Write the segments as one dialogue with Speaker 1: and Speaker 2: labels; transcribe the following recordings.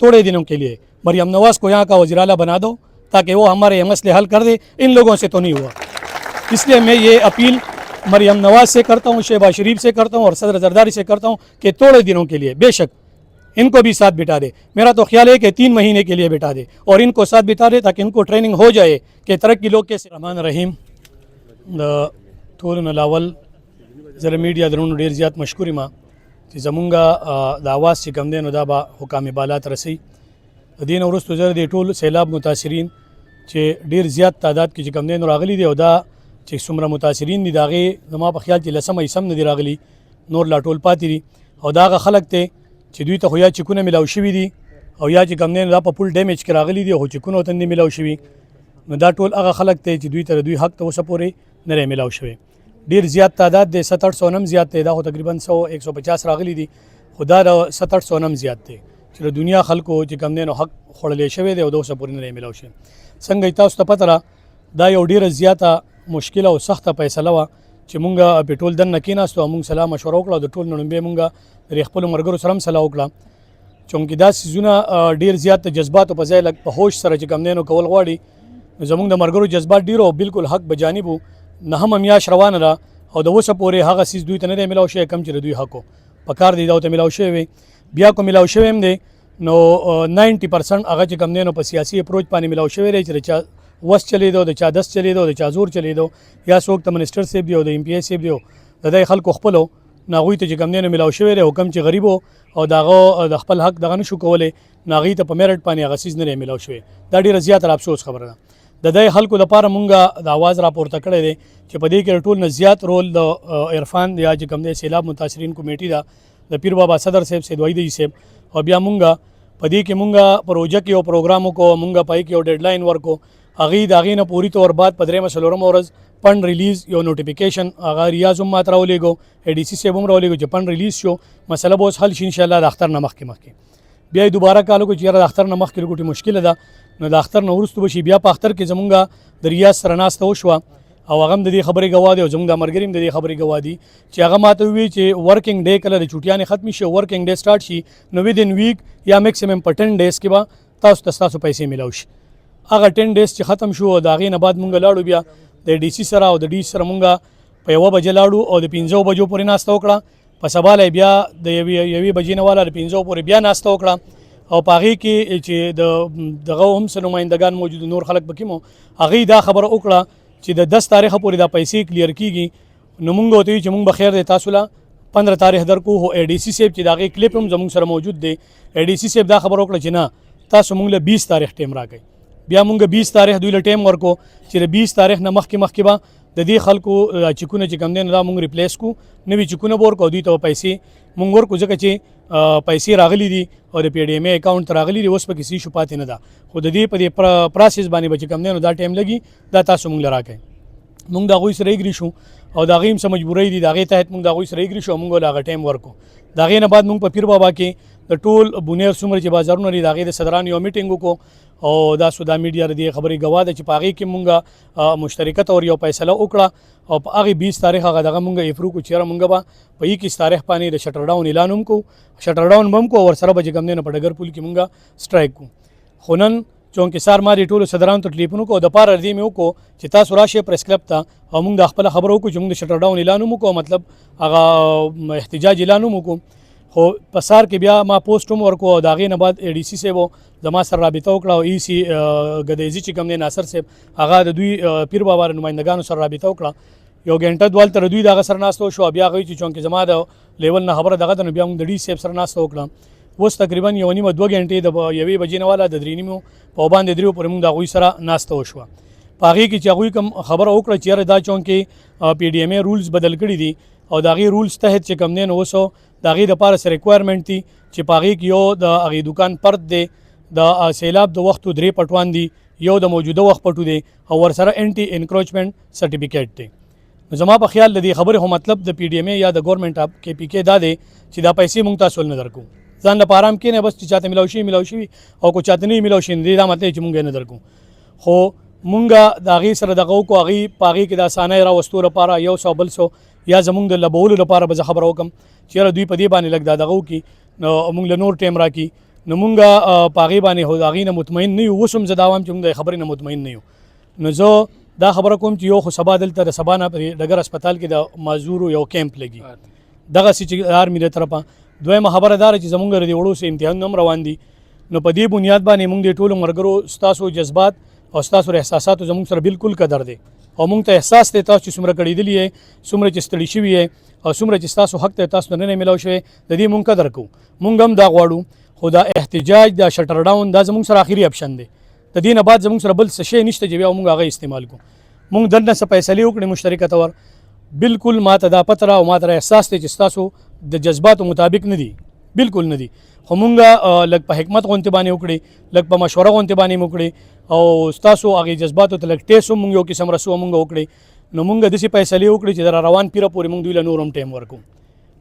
Speaker 1: थोड़े दिनों के लिए मरियम नवाज़ को यहाँ का वज़ीर आला बना दो ताकि वो हमारे ये मसले हल कर दे। इन लोगों से तो नहीं हुआ, इसलिए मैं ये अपील मरियम नवाज़ से करता हूँ, शहबाज शरीफ से करता हूँ और सदर जरदारी से करता हूँ कि थोड़े दिनों के लिए बेशक इनको भी साथ बिठा दे। मेरा तो ख्याल है कि 3 महीने के लिए बिठा दे और इनको साथ बिठा दे ताकि इनको ट्रेनिंग हो जाए कि तरक्की लोग कैसे। रहमान रहीम ټولو نه لاول زه میډیا درونو ډیر زیات مشکور یم چې زمونږه د اواز چې کم دی نو دا به حکام بالا ته رسي. د دې نه وروسته زه د ټول سیلاب متاثرین چې ډیر زیات تعداد کې چې کم دی نو راغلي دي او دا چې څومره متاثرین دي د هغې زما په خیال چې 10 ایسم نه دي راغلي، نور لا ټول پاتې دي او دا هغه خلک دی چې دوی ته خو یا چکونه میلاو شوي دي او یا چې کم دی نو دا په پول ډیمیج کې راغلي دي خو چکونه ورته نه میلاو شوي. نو دا ټول هغه خلک دی چې دوی ته دوی حق ته اوسه پورې نه دی میلاو شوی. ډیر زیات تعداد دی، 700 نم زیات دی، دا خو تقریبا 150 راغلي دي، خو دا 700 نم زیات دی چې د دنیا خلکو چې کم دی نو حق خوړلی شوی دی او د اوسه پورې نه دی میلاو شوی. څنګه تاسو ته پته ده دا یو ډیره زیاته مشکله او سخته فیصله وه چې مونږ په ټول دننه کېناستو او مونږ سلا مشوره وکړه او د ټول نه لومبی مونږ د خپلو ملګرو سره هم سلا وکړه چونکې دا څیزونه ډیر زیات د جذباتو په ځای لږ په هوش سره چې کم دی نو کول غواړي. زمونږ د ملګرو جذبات ډیر او بالکل حق بجانب وو. 9 میاشت روانه ده او د اوسه پورې هغه څیز دوی ته نه دی میلاو شوی کم چې د دوی حق و په کار دی دا ورته میلاو شوی وي. بیا کو میلاو شوی هم دی نو 90% هغه چې کم دی نو په سیاسي اپروچ باندې میلاو شوی دی چې د چا وس چلیدو، د چا دس چلیدو، د چا زور چلیدو، یا څوک ته منسټر صاحب دی او د ایم پی ای صاحب دی د دې خلکو خپلو نو هغوی ته چې کم دی نو میلاو شوی دی او کم چې غریب او د هغه د خپل حق دغه نشو کولی نو هغوی ته په میرټ باندې هغه څیز نه دی میلاو شوی. دا ډېره زیاته افسوس خبره ده. د دې خلکو لپاره مونږ د اواز راپورته کړی دی چې په دې کې ټول نه زیات رول د عرفان یا چې کوم دی سیلاب متاثرین کمیټې ده د پیر بابا صدر صاحب سید وحید صاحب او بیا مونږ په دې کې مونږ پروژه کې یو پروګرام وکړو، مونږ پای کې یو ډیډلاین ورکو، هغې د هغې نه پوري طور بعد په 3 څلورمه ورځ فنډ ریلیز یو نوټیفیکیشن هغه ریاض هم ماته راولېږو، ای ډي سي صاحب هم راولېږو چې فنډ ریلیز شو، مسله به اوس حل شي انشاءالله د اختر نه مخکې. بیا یې دوباره کال وکړو چې یاره د اختر نه مخکې لږ مشکله ده نو د اختر نه وروسته به شي. بیا په اختر کې زمونږ د ریاض سره ناسته وشوه او هغه هم د دې خبرې ګواه دی او زمونږ د ملګري هم د دې خبرې ګواه دي چې هغه ماته وویل چې ورکینګ ډے کله د چوټیانې ختمې شي ورکینګ ډے سټارټ شي نو ودین ویک یا میکسیمم په 10 ډیز کې به تاسو ته ستاسو پیسې میلاو شي. هغه 10 ډیز چې ختم شو د هغې نه بعد مونږ لاړو بیا د ډي سي سره او د ډي سره مونږ په 1 بجې لاړو او د 5 بجو پورې ناسته وکړه. په سبا لی بیا د 1 بجې نه والا د 5 پورې بیا ناسته وکړه او په هغې کې چې دغه هم څه نمایندګان موجود نور خلک پکې مو هغې دا خبره وکړه چې د 10 تاریخه پورې دا پیسې کلیر کېږي نو مونږ ورته وایو چې مونږ به خیر دی تاسو له 15 تاریخ درکو. خو ای ډي سي صاحب چې د هغې کلیپ هم زمونږ سره موجود دی، ای ډي سي صاحب دا خبره وکړه چې نه تاسو مونږ له 20 تاریخ ټیم راکئ. بیا مونږ 20 تاریخ دوی له ټیم ورکو چې د 20 تاریخ نه مخکې به د دې خلکو چکونه چې کم دی نو دا مونږ ریپلیس کو، نوي چکونه به ورکو دوی ته پیسې مونږ ورکو ځکه چې پیسې راغلي دي او د پی ډي ایم ای اکاونټ ته راغلي دي اوس پکې څه شو پاتې نه ده. خو د دې په دې پروسس باندې به چې کم دی نو دا ټایم لګي دا تاسو مونږ له راکئ. مونږ د هغوی سره اګري شو او د هغې هم څه مجبورۍ دي د هغې تحت مونږ د هغوی سره اګري شو او مونږ له هغه ټایم ورکو. د هغې نه بعد مونږ په پیر بابا کې د ټول بنیر څومره چې بازارونه دي د هغې د صدرانو یو میټینګ وکړو او دا سودا میډیا د دې خبرې ګواه ده چې په هغې کې مونږ مشترکه طور یو فیصله وکړه او په هغې 20 تاریخ هغه دغه مونږ افرو کو چېره مونږ به په 21 تاریخ باندې د شټر ډاون اعلان هم کو، شټر ډاون به هم کو او ورسره به چې کوم دی نو په ډګر پول کې مونږ سټرایک کو. خو نن چونکې سار ما دې ټولو صدرانو ته ټلیفون وکړو د پاره دې مې وکړو چې تاسو راشئ پریس کلب ته او مونږ د خپله خبره وکړو چې مونږ د شټر ډاون اعلان هم وکړو مطلب هغه احتجاج اعلان هم وکړو. خو په سار کې بیا ما پوسټ هم ورکو او د هغې نه بعد ای ډي سي صاحب زما سره رابطه وکړه او ای سی ګدیزي چې کوم دی ناصر صاحب هغه د دوی پیر بابا نمایندګانو سره رابطه وکړه. یو ګنټه دوال تر دوی دغه سره ناسته وشو بیا هغوی چې چونکې زما د لیول نه خبره دغه ده نو بیا موږ د ډي صاحب سره ناسته وکړه. اوس تقریبا 1.5-2 غنټې د 1 بجې نه والا د 3:30 په باندې 3 پورې موږ د هغوی سره ناسته وشوه. په هغې کې چې هغوی کوم خبره وکړه چې یاره دا چونکې پی ډي ایم ای رولز بدل کړي دي او د هغې رولز تحت چې کوم دی نو اوس د هغې دپاره څه ریکوایرمنټ دي چې په هغې کې یو د هغې دوکان پرد دی، د سیلاب د وختو 3 پټوان دي، یو د موجوده وخت پټو دی او ورسره انټي انکروچمنټ سرټیفیکیټ دی. نو زما په خیال د دې خبرې خو مطلب د پی ډي ایم ای یا د ګورنمنټ اف کې پی کې دا دی چې دا پیسې مونږ تاسو نه درکو ځان لپاره آرام کېنه بس چې چاته میلاو شي او کو چاته نه میلاو شي دا مطلب چې مونږ نه درکو. خو مونږ د هغې سره دغه وکړو هغې په هغې کې د اسانۍ راوستو لپاره 100 یا زمونږ د لبولو لپاره به زه خبره وکړم چې یاره دوی په دې باندې لږ دا دغه وکړي نو مونږ له نور ټایم راکړي نو مونږه په هغې باندې خو د هغې نه مطمئن نه یو. اوس هم زه دا وایم چې مونږ د خبرې نه مطمئن نه یو. نو زه دا خبره کوم چې یو خو سبا دلته د سبا نه په ډګر هسپتال کې د معذورو یو کیمپ لګي دغسې چې آرمي د طرفه. دویمه خبره دا ده چې زمونږ د وړو سه امتحانونه هم روان دي. نو په دې بنیاد باندې مونږ د ټولو ملګرو ستاسو جذبات او ستاسو احساساتو زمونږ سره بالکل قدر دی او مونږ ته احساس دی تاسو چې څومره کړېدلي یې، څومره چې ستړي شوي یې او څومره چې ستاسو حق ته تاسو ته نه میلاو شوی، د دې مونږ قدر کوو. مونږ هم دا غواړو. خو دا احتجاج دا شټر ډاون دا زمونږ سره آخري اپشن دی. د دې نه بعد زمونږ سره بل څه شی نشته چې بیا مونږ هغه استعمال کوو. مونږ دلته څه فیصلې وکړې مشترکه طور بالکل ما ته دا پته او ما ته احساس دی چې ستاسو د جذباتو مطابق نه دي، بالکل نه دي. خو مونږه لږ په حکمت غونتې باندې وکړې، لږ په مشوره غونتې باندې مو وکړې او ستاسو هغې جذباتو ته لږ ټیس هم مونږ یو قسم رسو مونږ وکړې. نو مونږ داسې فیصلې وکړې چې د روان پیره پورې مونږ دوی له نور هم ټایم ورکوو.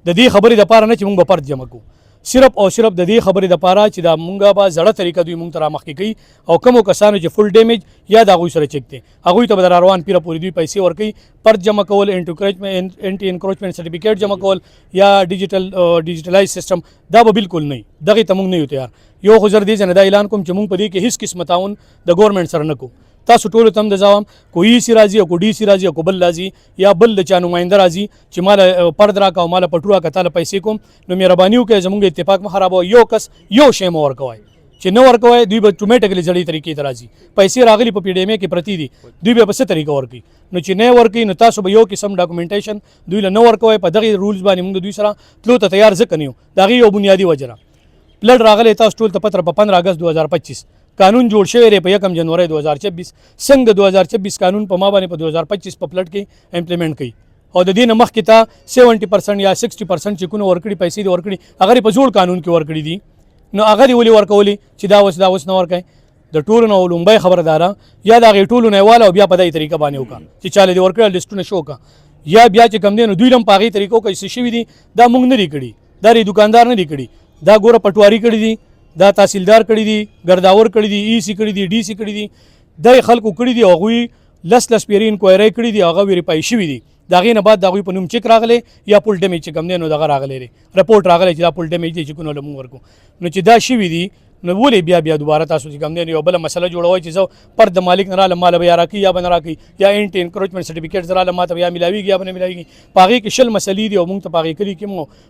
Speaker 1: د دې خبرې دپاره نه چې مونږ به پرد جمع کوو، صرف او صرف د دې خبرې دپاره چې دا مونږه به زړه طریقه دوی مونږ ته رامخکې کوي او کومو کسانو چې فل ډیمیج یا د هغوی سره چک دی هغوی ته به د روان پیره پورې دوی پیسې ورکوي. پرد جمع کول، انټي انکروچمنټ سرټیفیکیټ جمع کول یا ډیجیټلایز سیسټم دا به بالکل نه وي. دغې ته مونږ نه یو تیار. یو خو زر دې ځنه دا اعلان کوم چې مونږ په دې کې هیڅ قسم تعاون د ګورنمنټ سره نه کوو. تاسو ټولو ته هم د ځواب کو ای سی راځي او کو ډي سی راځي او کو بل راځي یا بل د چا نماینده راځي چې مال پرد راکا او مال پټو راکا تعالی پیسې کوم، نو مهرباني وکړئ زموږ اتفاق مه خرابوئ. یو کس یو شی مه ورکوئ چې نه ورکوئ دوی به ټومیټیکلی زړې طریقې ته راځي. پیسې راغلي په پی ډي ایم ای کې پرتې دي، دوی به په څه طریقه ورکوي. نو چې نه ورکوي نو تاسو به یو قسم ډاکومنټیشن دوی له نه ورکوئ. په دغې رولز باندې موږ دوی سره تلو ته تیار ځکه نه یو. د هغې یو بنیادي وجه ده پلټ راغلی تاسو ټول ته پتر په 15 اگست 2025 قانون جوړ شوی دی په 1 جنوري 2026. څنګه 2026 قانون په ما باندې په 2025 په پلټ کې امپلیمنٹ کړي او د دې نه مخکې ته 70% یا 60% چیکونه ورکړي، پیسې دې ورکړي، هغه په زوړ قانون کې ورکړي دي. نو هغه دې ولې ورکولي چې دا اوس نه ورکوي. د ټولو نه لومبۍ خبرداره یا د هغې ټولو نه واله او بیا په دې طریقه باندې وکړه چې چاله دې ورکړل لیسټونه شو وکړه یا بیا چې کم دی نو دوی هم په هغې طریقو کې څه شوي دي دا موږ نه دي کړي، دا دکاندار نه دي کړي، دا ګوره پټواري کړي دي، دا تحصیلدار کړي دي، ګرداور کړي دي، ای سی کړي دي، ډي سی کړي دي، دا خلکو کړي دي. هغوی لس پیرې انکوایري کړي دي، هغه ویریفای شوي دي. د هغې نه بعد د هغوی په نوم چک راغلی یا پول ډیمیج چې کوم دی نو دغه راغلی دی رپورټ راغلی چې دا پول ډیمیج دی چکونه له مونږ ورکو. نو چې دا شوي دي نو ولې بیا دوباره تاسو چې کوم دی یو بله مسله جوړوئ چې زه پر د مالک نه رالم ماله به یا راکوي یا به نه راکوي یا انټي انکروچمنټ سرټیفیکیټ زه رالم ماته یا میلاویږي یا به نه میلاویږي. په هغې کې 20 مسلې دي او مونږ ته په هغې کلي کې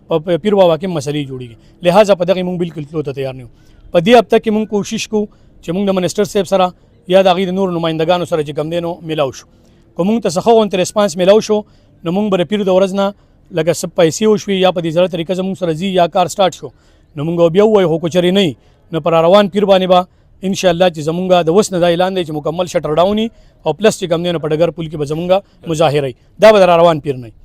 Speaker 1: په پیر بابا کې مسلې جوړېږي. لہٰذا په دغې مونږ بالکل تلو ته تیار نه یو. په دې هفته کې مونږ کوشش کوو چې مونږ د منسټر صاحب سره یا د هغې د نورو نمایندګانو سره چې کوم دی نو میلاو شو. که مونږ ته څه ښه غوندې ریسپانس میلاو شو نو مونږ به د پیر د ورځ نه لکه څه پیسې وشوي یا په دې زړه طریقه زموږ سره ځي یا کار سټارټ شو نو مونږ بیا ووایو. خو که چېرې نه نو پر روان پیر باندې به انشاءالله چې زمونږ د اوس نه دا اعلان دی چې مکمل شټر ډاون او پلس چې کوم دی نو په ډګر پل کې به زمونږ مظاهره دا به د روان پیر نہیں.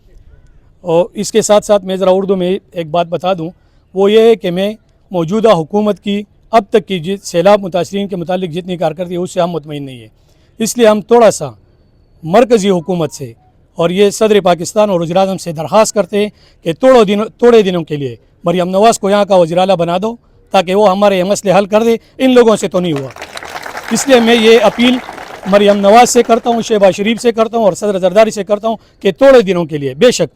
Speaker 1: اور اس کے ساتھ ساتھ میں ذرا اردو میں ایک بات بتا دوں وہ یہ ہے کہ میں موجودہ حکومت کی اب تک کی سیلاب متاثرین کے متعلق جتنی کارکردگی ہے اس سے ہم مطمئن نہیں ہے. اس لیے ہم تھوڑا سا مرکزی حکومت سے اور یہ صدر پاکستان اور وزیر اعظم سے درخواست کرتے ہیں کہ تھوڑے دنوں کے لیے مریم نواز کو یہاں کا وزیر اعلیٰ بنا دو تاکہ وہ ہمارے مسئلے حل کر دے. ان لوگوں سے تو نہیں ہوا. اس لیے میں یہ اپیل مریم نواز سے کرتا ہوں، شہباز شریف سے کرتا ہوں اور صدر زرداری سے کرتا ہوں کہ تھوڑے دنوں کے لیے بے شک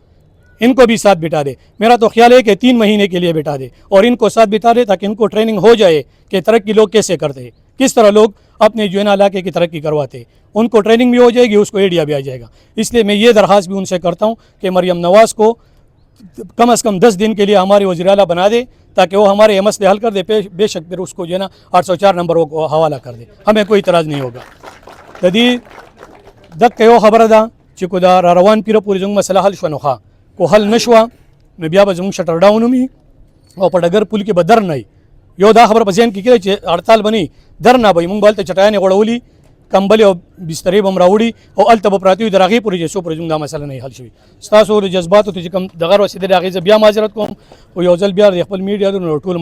Speaker 1: ان کو بھی ساتھ بٹھا دے. میرا تو خیال ہے کہ 3 مہینے کے لیے بٹھا دے اور ان کو ساتھ بٹھا دے تاکہ ان کو ٹریننگ ہو جائے کہ ترقی لوگ کیسے کرتے ہیں، کس طرح لوگ اپنے جو ہے نا علاقے کی ترقی کرواتے ہیں. ان کو ٹریننگ بھی ہو جائے گی، اس کو ایڈیا بھی آ جائے گا. اس لیے میں یہ درخواست بھی ان سے کرتا ہوں کہ مریم نواز کو کم از کم 10 دن کے لیے ہمارے وزیر اعلیٰ بنا دے تاکہ وہ ہمارے یہ مسئلے حل کر دے. بے شک پھر اس کو جو ہے نا 804 نمبر کو حوالہ کر دے، ہمیں کوئی اعتراض نہیں ہوگا. د دې دقه یو خبره ده چې کو دا روان پیره پورې زموږ مسله حل شوه نو ښه، کو حل نه شوه نو بیا به زموږ شټر ډاون وي او په ډګر پل کې به در نه وي. یو دا خبره په ذهن کې کړئ چې هړتال به نه وي، در نه به وي. موږ به هلته چټیانې غوړولي، کمبلې او بسترې به هم راوړي او هلته به پراته وي، در هغې پورې چې څو پورې زموږ دا مسله نه حل شوي. ستاسو د جذباتو ته چې کوم دغه رسېدلی هغې زه بیا معذرت کوم او یو ځل بیا د خپل میډیا د ټولو